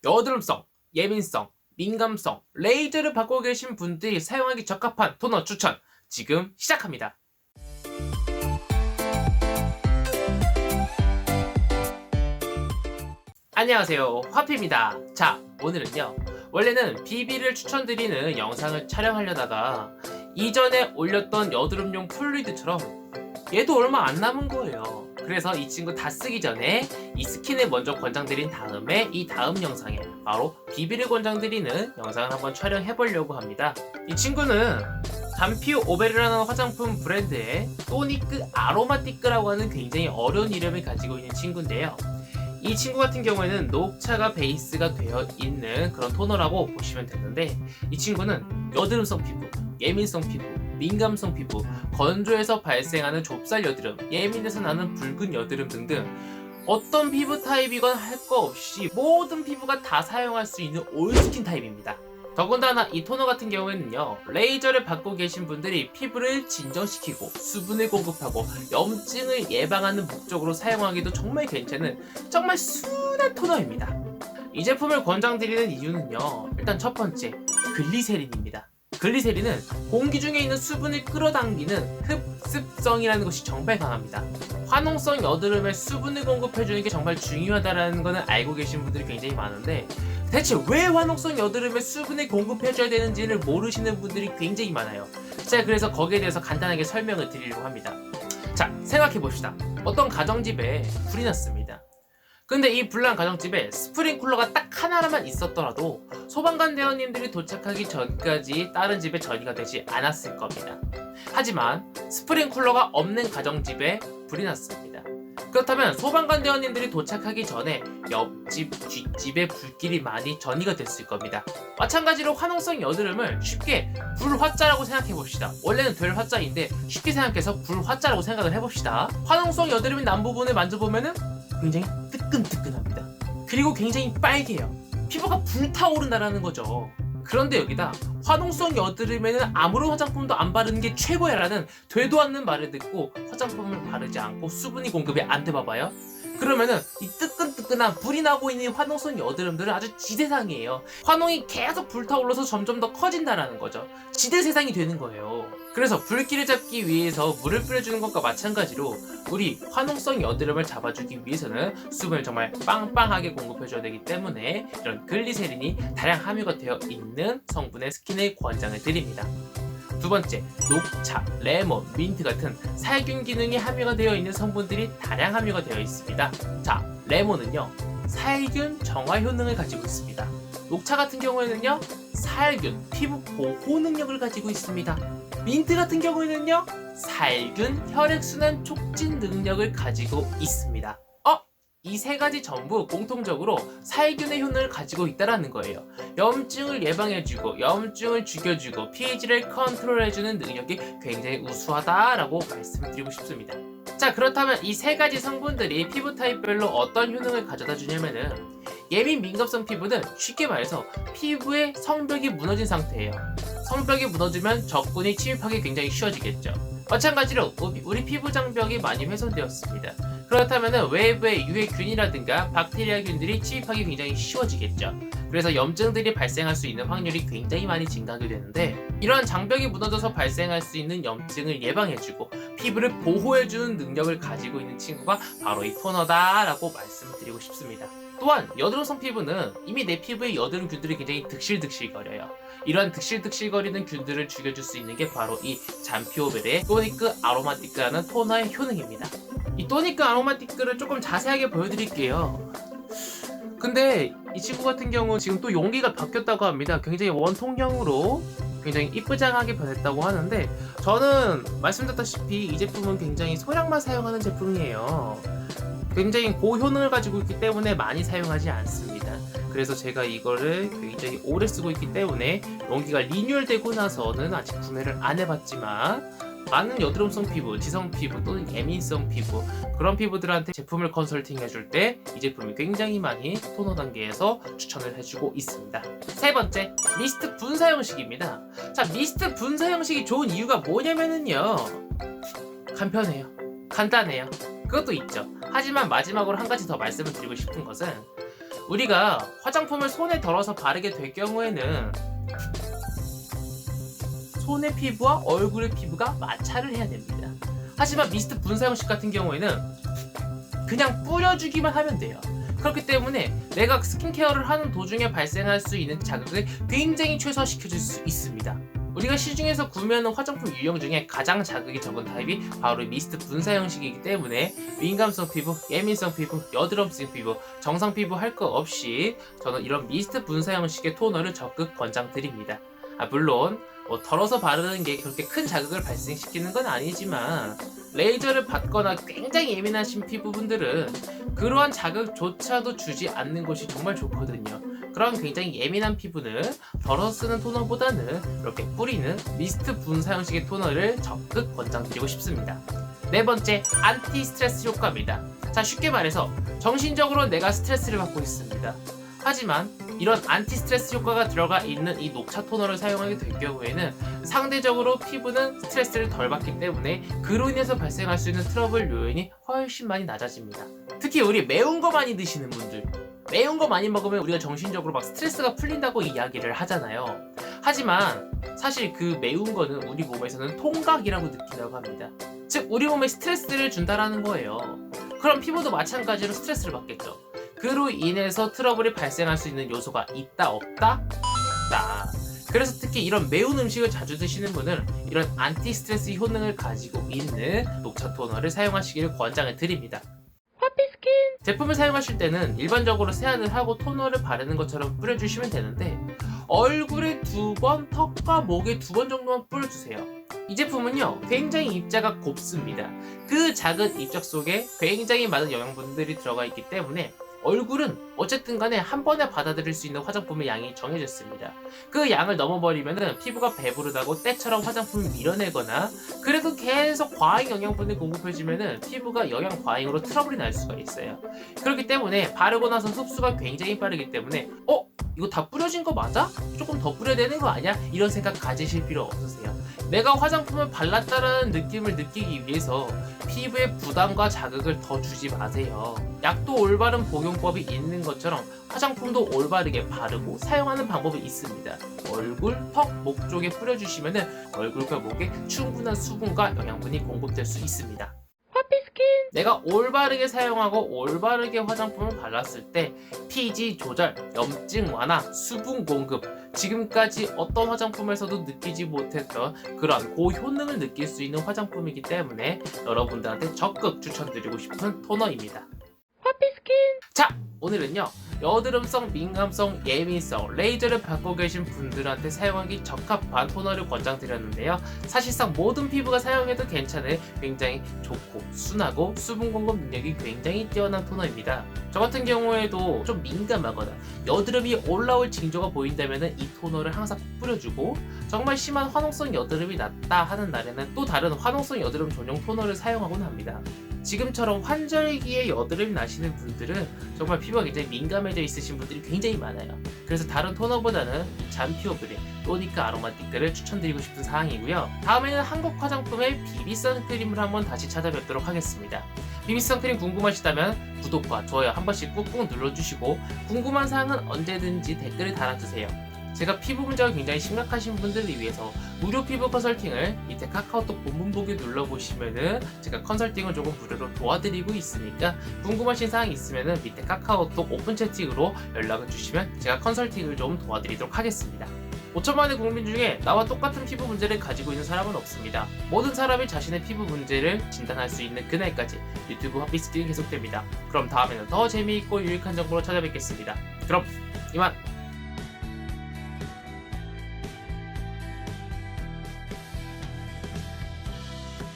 여드름성, 예민성, 민감성, 레이저를 받고 계신 분들이 사용하기 적합한 토너 추천 지금 시작합니다. 안녕하세요, 화피입니다. 자, 오늘은요, 원래는 BB를 추천드리는 영상을 촬영하려다가 이전에 올렸던 여드름용 플루이드처럼 얘도 얼마 안 남은 거예요. 그래서 이 친구 다 쓰기 전에 이 스킨을 먼저 권장드린 다음에 이 다음 영상에 바로 BB를 권장드리는 영상을 한번 촬영해보려고 합니다. 이 친구는 단피오 오베르라는 화장품 브랜드의 토니크 아로마티크라고 하는 굉장히 어려운 이름을 가지고 있는 친구인데요. 이 친구 같은 경우에는 녹차가 베이스가 되어 있는 그런 토너라고 보시면 되는데, 이 친구는 여드름성 피부, 예민성 피부, 민감성 피부, 건조해서 발생하는 좁쌀 여드름, 예민해서 나는 붉은 여드름 등등 어떤 피부 타입이건 할 거 없이 모든 피부가 다 사용할 수 있는 올스킨 타입입니다. 더군다나 이 토너 같은 경우에는요, 레이저를 받고 계신 분들이 피부를 진정시키고 수분을 공급하고 염증을 예방하는 목적으로 사용하기도 정말 괜찮은 정말 순한 토너입니다. 이 제품을 권장드리는 이유는요, 일단 첫 번째, 글리세린입니다. 글리세린은 공기 중에 있는 수분을 끌어당기는 흡습성이라는 것이 정말 강합니다. 화농성 여드름에 수분을 공급해주는 게 정말 중요하다는 것은 알고 계신 분들이 굉장히 많은데, 대체 왜 화농성 여드름에 수분을 공급해줘야 되는지를 모르시는 분들이 굉장히 많아요. 제가 그래서 거기에 대해서 간단하게 설명을 드리려고 합니다. 자, 생각해봅시다. 어떤 가정집에 불이 났습니다. 근데 이 불난 가정집에 스프링쿨러가 딱 하나만 있었더라도 소방관 대원님들이 도착하기 전까지 다른 집에 전이가 되지 않았을 겁니다. 하지만 스프링쿨러가 없는 가정집에 불이 났습니다. 그렇다면 소방관 대원님들이 도착하기 전에 옆집, 뒷집에 불길이 많이 전이가 됐을 겁니다. 마찬가지로 화농성 여드름을 쉽게 불화자라고 생각해봅시다. 원래는 될 화자인데 쉽게 생각해서 불화자라고 생각을 해봅시다. 화농성 여드름이 난 부분을 만져보면은 굉장히 뜨끈뜨끈합니다. 그리고 굉장히 빨개요. 피부가 불타오른다라는 거죠. 그런데 여기다 화농성 여드름에는 아무런 화장품도 안 바르는 게 최고야라는 되도 않는 말을 듣고 화장품을 바르지 않고 수분이 공급이 안 돼 봐봐요. 그러면은 이 뜨끈뜨끈한 불이 나고 있는 화농성 여드름들은 아주 지대상이에요. 화농이 계속 불타올라서 점점 더 커진다라는 거죠. 지대세상이 되는 거예요. 그래서 불길을 잡기 위해서 물을 뿌려주는 것과 마찬가지로 우리 화농성 여드름을 잡아주기 위해서는 수분을 정말 빵빵하게 공급해줘야 되기 때문에 이런 글리세린이 다량 함유가 되어 있는 성분의 스킨을 권장을 드립니다. 두 번째, 녹차, 레몬, 민트 같은 살균 기능이 함유가 되어 있는 성분들이 다량 함유가 되어 있습니다. 자, 레몬은요, 살균 정화 효능을 가지고 있습니다. 녹차 같은 경우에는요, 살균, 피부 보호 능력을 가지고 있습니다. 민트 같은 경우에는요, 살균, 혈액순환 촉진 능력을 가지고 있습니다. 이 세 가지 전부 공통적으로 살균의 효능을 가지고 있다는 거예요. 염증을 예방해주고 염증을 죽여주고 pH를 컨트롤해주는 능력이 굉장히 우수하다라고 말씀드리고 싶습니다. 자, 그렇다면 이 세 가지 성분들이 피부 타입별로 어떤 효능을 가져다 주냐면은, 예민 민감성 피부는 쉽게 말해서 피부의 성벽이 무너진 상태예요. 성벽이 무너지면 적군이 침입하기 굉장히 쉬워지겠죠. 마찬가지로 우리 피부 장벽이 많이 훼손되었습니다. 그렇다면 외부의 유해균이라든가 박테리아균들이 침입하기 굉장히 쉬워지겠죠. 그래서 염증들이 발생할 수 있는 확률이 굉장히 많이 증가하게 되는데, 이러한 장벽이 무너져서 발생할 수 있는 염증을 예방해주고 피부를 보호해주는 능력을 가지고 있는 친구가 바로 이 토너다라고 말씀을 드리고 싶습니다. 또한 여드름성 피부는 이미 내 피부의 여드름균들이 굉장히 득실득실거려요. 이러한 득실득실거리는 균들을 죽여줄 수 있는 게 바로 이 잔피오벨의 토니크 아로마티크라는 토너의 효능입니다. 이 토니크 아로마티크를 조금 자세하게 보여드릴게요. 근데 이 친구 같은 경우 지금 또 용기가 바뀌었다고 합니다. 굉장히 원통형으로 굉장히 이쁘장하게 변했다고 하는데, 저는 말씀드렸다시피 이 제품은 굉장히 소량만 사용하는 제품이에요. 굉장히 고효능을 가지고 있기 때문에 많이 사용하지 않습니다. 그래서 제가 이거를 굉장히 오래 쓰고 있기 때문에 용기가 리뉴얼되고 나서는 아직 구매를 안 해봤지만, 많은 여드름성 피부, 지성 피부 또는 예민성 피부, 그런 피부들한테 제품을 컨설팅 해줄 때 이 제품이 굉장히 많이 토너 단계에서 추천을 해주고 있습니다. 세 번째, 미스트 분사 형식입니다. 자, 미스트 분사 형식이 좋은 이유가 뭐냐면은요, 간편해요. 간단해요. 그것도 있죠. 하지만 마지막으로 한 가지 더 말씀을 드리고 싶은 것은, 우리가 화장품을 손에 덜어서 바르게 될 경우에는 손의 피부와 얼굴의 피부가 마찰을 해야 됩니다. 하지만 미스트 분사 형식 같은 경우에는 그냥 뿌려주기만 하면 돼요. 그렇기 때문에 내가 스킨케어를 하는 도중에 발생할 수 있는 자극을 굉장히 최소화시켜줄 수 있습니다. 우리가 시중에서 구매하는 화장품 유형 중에 가장 자극이 적은 타입이 바로 미스트 분사 형식이기 때문에 민감성 피부, 예민성 피부, 여드름성 피부, 정상 피부 할 거 없이 저는 이런 미스트 분사 형식의 토너를 적극 권장드립니다. 물론 덜어서 바르는 게 그렇게 큰 자극을 발생시키는 건 아니지만 레이저를 받거나 굉장히 예민하신 피부분들은 그러한 자극조차도 주지 않는 것이 정말 좋거든요. 그런 굉장히 예민한 피부는 덜어 쓰는 토너보다는 이렇게 뿌리는 미스트 분사 형식의 토너를 적극 권장드리고 싶습니다. 네 번째, 안티 스트레스 효과입니다. 자, 쉽게 말해서 정신적으로 내가 스트레스를 받고 있습니다. 하지만 이런 안티 스트레스 효과가 들어가 있는 이 녹차 토너를 사용하게 될 경우에는 상대적으로 피부는 스트레스를 덜 받기 때문에 그로 인해서 발생할 수 있는 트러블 요인이 훨씬 많이 낮아집니다. 특히 우리 매운 거 많이 드시는 분들, 매운 거 많이 먹으면 우리가 정신적으로 막 스트레스가 풀린다고 이야기를 하잖아요. 하지만 사실 그 매운 거는 우리 몸에서는 통각이라고 느낀다고 합니다. 즉 우리 몸에 스트레스를 준다라는 거예요. 그럼 피부도 마찬가지로 스트레스를 받겠죠. 그로 인해서 트러블이 발생할 수 있는 요소가 있다 없다? 있다. 그래서 특히 이런 매운 음식을 자주 드시는 분은 이런 안티 스트레스 효능을 가지고 있는 녹차 토너를 사용하시기를 권장을 드립니다. 제품을 사용하실 때는 일반적으로 세안을 하고 토너를 바르는 것처럼 뿌려주시면 되는데 얼굴에 2번, 턱과 목에 2번 정도만 뿌려주세요. 이 제품은요 굉장히 입자가 곱습니다. 그 작은 입자 속에 굉장히 많은 영양분들이 들어가 있기 때문에 얼굴은 어쨌든 간에 한 번에 받아들일 수 있는 화장품의 양이 정해졌습니다. 그 양을 넘어버리면 피부가 배부르다고 때처럼 화장품을 밀어내거나 그래도 계속 과잉 영양분을 공급해주면 피부가 영양 과잉으로 트러블이 날 수가 있어요. 그렇기 때문에 바르고 나서 흡수가 굉장히 빠르기 때문에 이거 다 뿌려진 거 맞아? 조금 더 뿌려야 되는 거 아니야? 이런 생각 가지실 필요 없으세요. 내가 화장품을 발랐다라는 느낌을 느끼기 위해서 피부에 부담과 자극을 더 주지 마세요. 약도 올바른 복용법이 있는 것처럼 화장품도 올바르게 바르고 사용하는 방법이 있습니다. 얼굴, 턱, 목 쪽에 뿌려주시면 얼굴과 목에 충분한 수분과 영양분이 공급될 수 있습니다. 내가 올바르게 사용하고 올바르게 화장품을 발랐을 때 피지 조절, 염증 완화, 수분 공급, 지금까지 어떤 화장품에서도 느끼지 못했던 그런 고효능을 느낄 수 있는 화장품이기 때문에 여러분들한테 적극 추천드리고 싶은 토너입니다. 자, 오늘은요 여드름성, 민감성, 예민성, 레이저를 받고 계신 분들한테 사용하기 적합한 토너를 권장드렸는데요. 사실상 모든 피부가 사용해도 괜찮은 굉장히 좋고 순하고 수분 공급 능력이 굉장히 뛰어난 토너입니다. 저 같은 경우에도 좀 민감하거나 여드름이 올라올 징조가 보인다면 이 토너를 항상 뿌려주고 정말 심한 화농성 여드름이 났다 하는 날에는 또 다른 화농성 여드름 전용 토너를 사용하곤 합니다. 지금처럼 환절기에 여드름이 나시는 분들은 정말 피부가 굉장히 민감해져 있으신 분들이 굉장히 많아요. 그래서 다른 토너보다는 잔피오 그린, 또니카 아로마티크를 추천드리고 싶은 사항이고요. 다음에는 한국 화장품의 비비 선크림을 한번 다시 찾아뵙도록 하겠습니다. 비비 선크림 궁금하시다면 구독과 좋아요 한 번씩 꾹꾹 눌러주시고 궁금한 사항은 언제든지 댓글을 달아주세요. 제가 피부 문제가 굉장히 심각하신 분들을 위해서 무료 피부 컨설팅을 밑에 카카오톡 본문 보기 눌러보시면은 제가 컨설팅을 조금 무료로 도와드리고 있으니까 궁금하신 사항이 있으면은 밑에 카카오톡 오픈 채팅으로 연락을 주시면 제가 컨설팅을 좀 도와드리도록 하겠습니다. 5천만의 국민 중에 나와 똑같은 피부 문제를 가지고 있는 사람은 없습니다. 모든 사람이 자신의 피부 문제를 진단할 수 있는 그날까지 유튜브 핫비스키는 계속됩니다. 그럼 다음에는 더 재미있고 유익한 정보로 찾아뵙겠습니다. 그럼 이만!